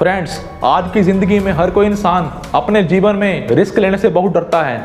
Friends, आज की ज़िंदगी में हर कोई इंसान अपने जीवन में रिस्क लेने से बहुत डरता है।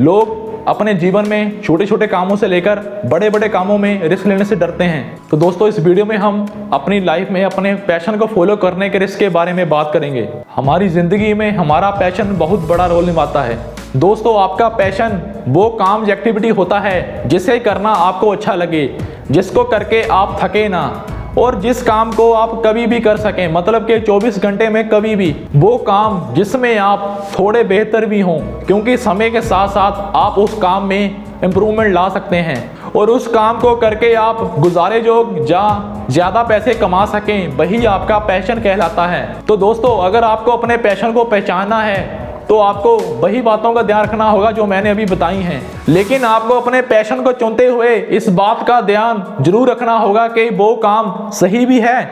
लोग अपने जीवन में छोटे छोटे कामों से लेकर बड़े बड़े कामों में रिस्क लेने से डरते हैं। तो दोस्तों, इस वीडियो में हम अपनी लाइफ में अपने पैशन को फॉलो करने के रिस्क के बारे में बात करेंगे। हमारी ज़िंदगी में हमारा पैशन बहुत बड़ा रोल निभाता है। दोस्तों, आपका पैशन वो काम या एक्टिविटी होता है जिसे करना आपको अच्छा लगे, जिसको करके आप थके ना, और जिस काम को आप कभी भी कर सकें, मतलब कि 24 घंटे में कभी भी। वो काम जिसमें आप थोड़े बेहतर भी हों, क्योंकि समय के साथ साथ आप उस काम में इम्प्रूवमेंट ला सकते हैं और उस काम को करके आप गुजारे जोग ज़्यादा पैसे कमा सकें, वही आपका पैशन कहलाता है। तो दोस्तों, अगर आपको अपने पैशन को पहचानना है तो आपको वही बातों का ध्यान रखना होगा जो मैंने अभी बताई हैं। लेकिन आपको अपने पैशन को चुनते हुए इस बात का ध्यान जरूर रखना होगा कि वो काम सही भी है,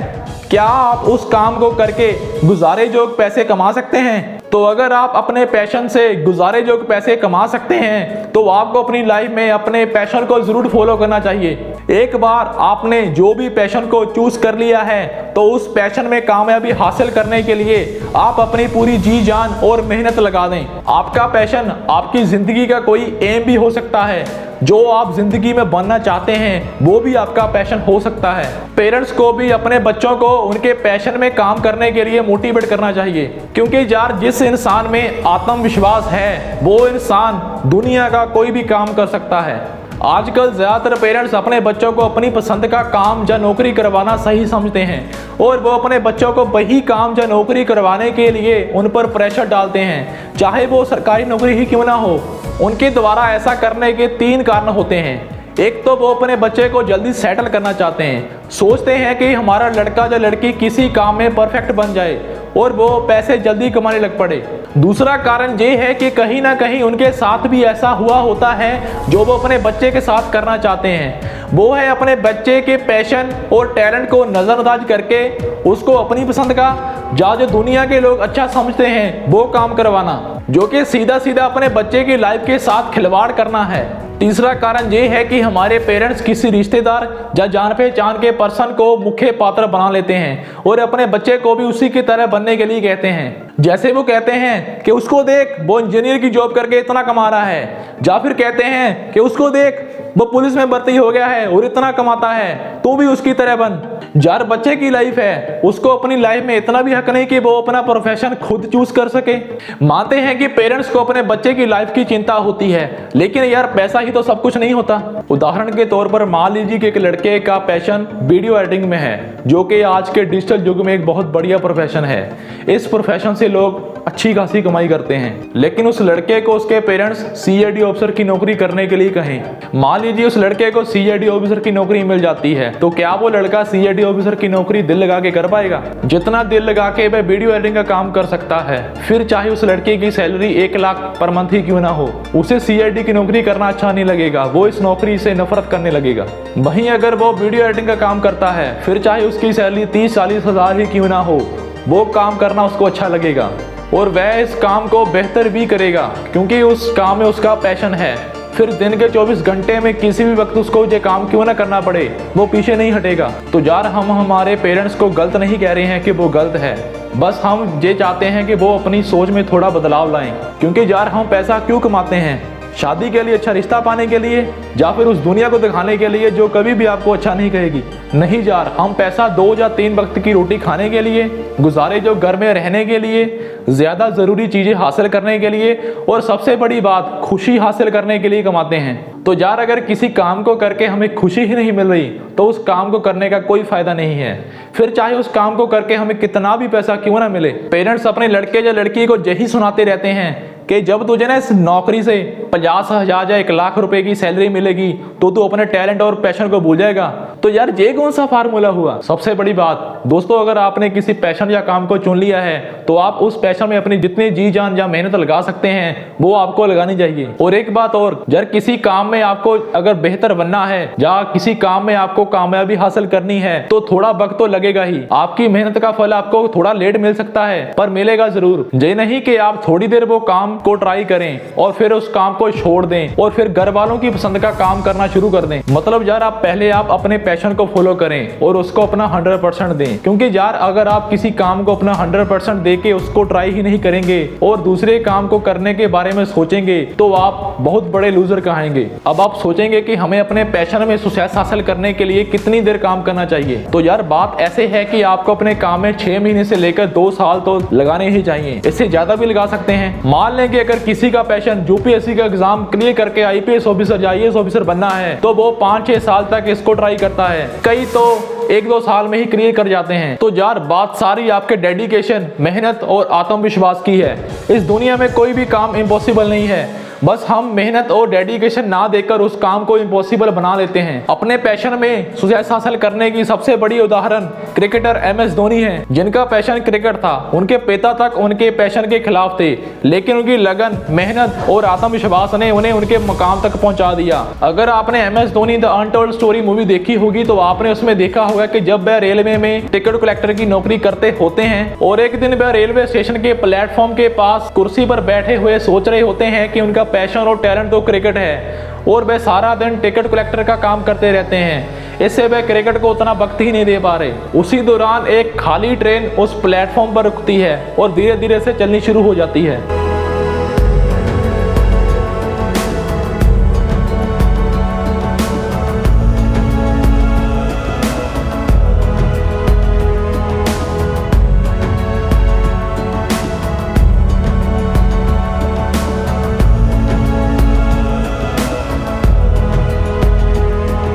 क्या आप उस काम को करके गुजारे जोग पैसे कमा सकते हैं। तो अगर आप अपने पैशन से गुजारे जोग पैसे कमा सकते हैं तो आपको अपनी लाइफ में अपने पैशन को जरूर फॉलो करना चाहिए। एक बार आपने जो भी पैशन को चूज कर लिया है तो उस पैशन में कामयाबी हासिल करने के लिए आप अपनी पूरी जी जान और मेहनत लगा दें। आपका पैशन आपकी जिंदगी का कोई एम भी हो सकता है। जो आप जिंदगी में बनना चाहते हैं वो भी आपका पैशन हो सकता है। पेरेंट्स को भी अपने बच्चों को उनके पैशन में काम करने के लिए मोटिवेट करना चाहिए, क्योंकि यार जिस इंसान में आत्मविश्वास है वो इंसान दुनिया का कोई भी काम कर सकता है। आजकल ज़्यादातर पेरेंट्स अपने बच्चों को अपनी पसंद का काम या नौकरी करवाना सही समझते हैं और वो अपने बच्चों को वही काम या नौकरी करवाने के लिए उन पर प्रेशर डालते हैं, चाहे वो सरकारी नौकरी ही क्यों ना हो। उनके द्वारा ऐसा करने के 3 कारण होते हैं। एक तो वो अपने बच्चे को जल्दी सेटल करना चाहते हैं, सोचते हैं कि हमारा लड़का या लड़की किसी काम में परफेक्ट बन जाए और वो पैसे जल्दी कमाने लग पड़े। दूसरा कारण ये है कि कहीं ना कहीं उनके साथ भी ऐसा हुआ होता है जो वो अपने बच्चे के साथ करना चाहते हैं। वो है अपने बच्चे के पैशन और टैलेंट को नज़रअंदाज करके उसको अपनी पसंद का जो दुनिया के लोग अच्छा समझते हैं वो काम करवाना, जो कि सीधा सीधा अपने बच्चे की लाइफ के साथ खिलवाड़ करना है। तीसरा कारण ये है कि हमारे पेरेंट्स किसी रिश्तेदार या जान पहचान के पर्सन को मुख्य पात्र बना लेते हैं और अपने बच्चे को भी उसी की तरह बनने के लिए कहते हैं। जैसे वो कहते हैं कि उसको देख, वो इंजीनियर की जॉब करके इतना कमा रहा है, या फिर कहते हैं कि उसको देख, वो पुलिस में भर्ती हो गया है और इतना कमाता है, तू भी उसकी तरह बन। यार बच्चे की लाइफ है, उसको अपनी लाइफ में इतना भी हक नहीं कि वो अपना प्रोफेशन खुद चूज कर सके। मानते हैं कि पेरेंट्स को अपने बच्चे की लाइफ की चिंता होती है, लेकिन यार पैसा ही तो सब कुछ नहीं होता। उदाहरण के तौर पर मान लीजिए कि एक लड़के का पैशन वीडियो एडिटिंग में है, जो कि आज के डिजिटल युग में एक बहुत बढ़िया प्रोफेशन है। इस प्रोफेशन से लोग अच्छी खासी कमाई करते हैं, लेकिन उस लड़के को उसके पेरेंट्स सीआईडी ऑफिसर की नौकरी करने के लिए कहें। मान लीजिए उस लड़के को सीआईडी ऑफिसर की नौकरी मिल जाती है, तो क्या वो लड़का सीआईडी ऑफिसर की नौकरी दिल लगा के कर पाएगा? जितना दिल लगा के वह वीडियो एडिटिंग का काम कर सकता है, फिर चाहे उस लड़के की सैलरी 1 लाख पर मंथ ही क्यों ना हो, उसे सीआईडी की नौकरी करना अच्छा नहीं लगेगा, वो इस नौकरी से नफरत करने लगेगा। वहीं अगर वो वीडियो एडिटिंग का काम करता है, फिर चाहे उसकी सैलरी 30-40 हज़ार ही क्यों ना हो, वो काम करना उसको अच्छा लगेगा और वह इस काम को बेहतर भी करेगा, क्योंकि उस काम में उसका पैशन है। फिर दिन के 24 घंटे में किसी भी वक्त उसको ये काम क्यों ना करना पड़े, वो पीछे नहीं हटेगा। तो यार हम हमारे पेरेंट्स को गलत नहीं कह रहे हैं कि वो गलत है, बस हम ये चाहते हैं कि वो अपनी सोच में थोड़ा बदलाव लाएं। क्योंकि यार हम पैसा क्यों कमाते हैं? शादी के लिए, अच्छा रिश्ता पाने के लिए, या फिर उस दुनिया को दिखाने के लिए जो कभी भी आपको अच्छा नहीं कहेगी? नहीं यार, हम पैसा 2 या 3 वक्त की रोटी खाने के लिए, गुजारे जो घर में रहने के लिए, ज़्यादा ज़रूरी चीज़ें हासिल करने के लिए और सबसे बड़ी बात खुशी हासिल करने के लिए कमाते हैं। तो यार अगर किसी काम को करके हमें खुशी ही नहीं मिल रही तो उस काम को करने का कोई फ़ायदा नहीं है, फिर चाहे उस काम को करके हमें कितना भी पैसा क्यों ना मिले। पेरेंट्स अपने लड़के या लड़की को यही सुनाते रहते हैं कि जब तुझे ना इस नौकरी से 50,000 या 1 लाख रुपए की सैलरी मिलेगी तो तू अपने टैलेंट और पैशन को भूल जाएगा। तो यार ये कौन सा फार्मूला हुआ? सबसे बड़ी बात दोस्तों, अगर आपने किसी पैशन या काम को चुन लिया है तो आप उस पैशन में अपनी जितनी जी जान या मेहनत लगा सकते हैं वो आपको लगानी चाहिए। और एक बात और, यार किसी काम में आपको अगर बेहतर बनना है या किसी काम में आपको कामयाबी हासिल करनी है तो थोड़ा वक्त तो लगेगा ही। आपकी मेहनत का फल आपको थोड़ा लेट मिल सकता है पर मिलेगा जरूर। ये नहीं कि आप थोड़ी देर वो काम काम को ट्राई करें और फिर उस काम को छोड़ दें और फिर घर वालों की पसंद का काम करना शुरू कर दें। मतलब यार आप पहले आप अपने पैशन को फॉलो करें और उसको अपना 100% दें, क्योंकि यार अगर आप किसी काम को अपना 100% दे के उसको ट्राई ही नहीं करेंगे और दूसरे काम को करने के बारे में सोचेंगे तो आप बहुत बड़े लूजर कहेंगे। अब आप सोचेंगे कि हमें अपने पैशन में सक्सेस हासिल करने के लिए कितनी देर काम करना चाहिए। तो यार बात ऐसे है कि आपको अपने काम में 6 महीने से लेकर 2 साल तो लगाने ही चाहिए, इससे ज्यादा भी लगा सकते हैं। मान लें कि अगर किसी का पैशन यूपीएससी का एग्जाम क्लियर करके आईपीएस ऑफिसर या आईएएस ऑफिसर बनना है तो वो 5-6 साल तक इसको ट्राई करता है, कई तो 1-2 साल में ही क्लियर कर जाते हैं। तो यार बात सारी आपके डेडिकेशन, मेहनत और आत्मविश्वास की है। इस दुनिया में कोई भी काम इम्पॉसिबल नहीं है, बस हम मेहनत और डेडिकेशन ना देकर उस काम को इम्पॉसिबल बना लेते हैं। अपने पैशन में सक्सेस हासिल करने की सबसे बड़ी उदाहरण क्रिकेटर MS धोनी है, जिनका पैशन क्रिकेट था। उनके पिता तक उनके पैशन के खिलाफ थे, लेकिन उनकी लगन, मेहनत और आत्मविश्वास ने उन्हें उनके मुकाम तक पहुंचा दिया। अगर आपने MS Dhoni the untold story movie देखी होगी तो आपने उसमें देखा होगा कि जब वह रेलवे में टिकट कलेक्टर की नौकरी करते होते हैं और एक दिन वह रेलवे स्टेशन के प्लेटफॉर्म के पास कुर्सी पर बैठे हुए सोच रहे होते हैं कि उनका पैशन और टैलेंट तो क्रिकेट है और वे सारा दिन टिकट कलेक्टर का काम करते रहते हैं, इससे वे क्रिकेट को उतना वक्त ही नहीं दे पा रहे। उसी दौरान एक खाली ट्रेन उस प्लेटफॉर्म पर रुकती है और धीरे धीरे से चलनी शुरू हो जाती है।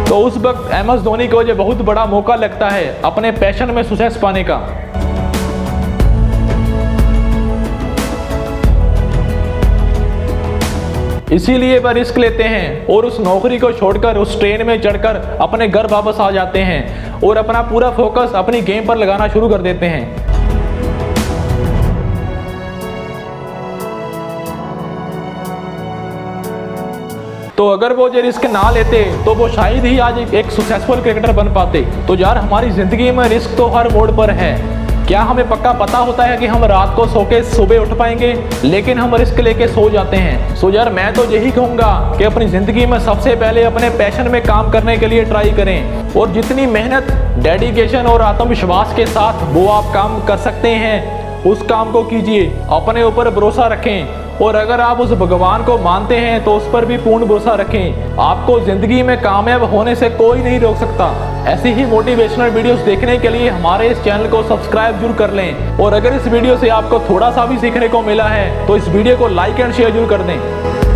तो उस वक्त MS धोनी को ये बहुत बड़ा मौका लगता है अपने पैशन में सक्सेस पाने का। इसीलिए वह रिस्क लेते हैं और उस नौकरी को छोड़कर उस ट्रेन में चढ़कर अपने घर वापस आ जाते हैं और अपना पूरा फोकस अपनी गेम पर लगाना शुरू कर देते हैं। तो अगर वो ये रिस्क ना लेते तो वो शायद ही आज एक सक्सेसफुल क्रिकेटर बन पाते। तो यार हमारी जिंदगी में रिस्क तो हर मोड़ पर है। क्या हमें पक्का पता होता है कि हम रात को सो के सुबह उठ पाएंगे? लेकिन हम रिस्क लेके सो जाते हैं। सो यार मैं तो यही कहूँगा कि अपनी ज़िंदगी में सबसे पहले अपने पैशन में काम करने के लिए ट्राई करें और जितनी मेहनत, डेडिकेशन और आत्मविश्वास के साथ वो आप काम कर सकते हैं उस काम को कीजिए। अपने ऊपर भरोसा रखें और अगर आप उस भगवान को मानते हैं तो उस पर भी पूर्ण भरोसा रखें। आपको जिंदगी में कामयाब होने से कोई नहीं रोक सकता। ऐसी ही मोटिवेशनल वीडियोस देखने के लिए हमारे इस चैनल को सब्सक्राइब जरूर कर लें और अगर इस वीडियो से आपको थोड़ा सा भी सीखने को मिला है तो इस वीडियो को लाइक एंड शेयर जरूर कर दें।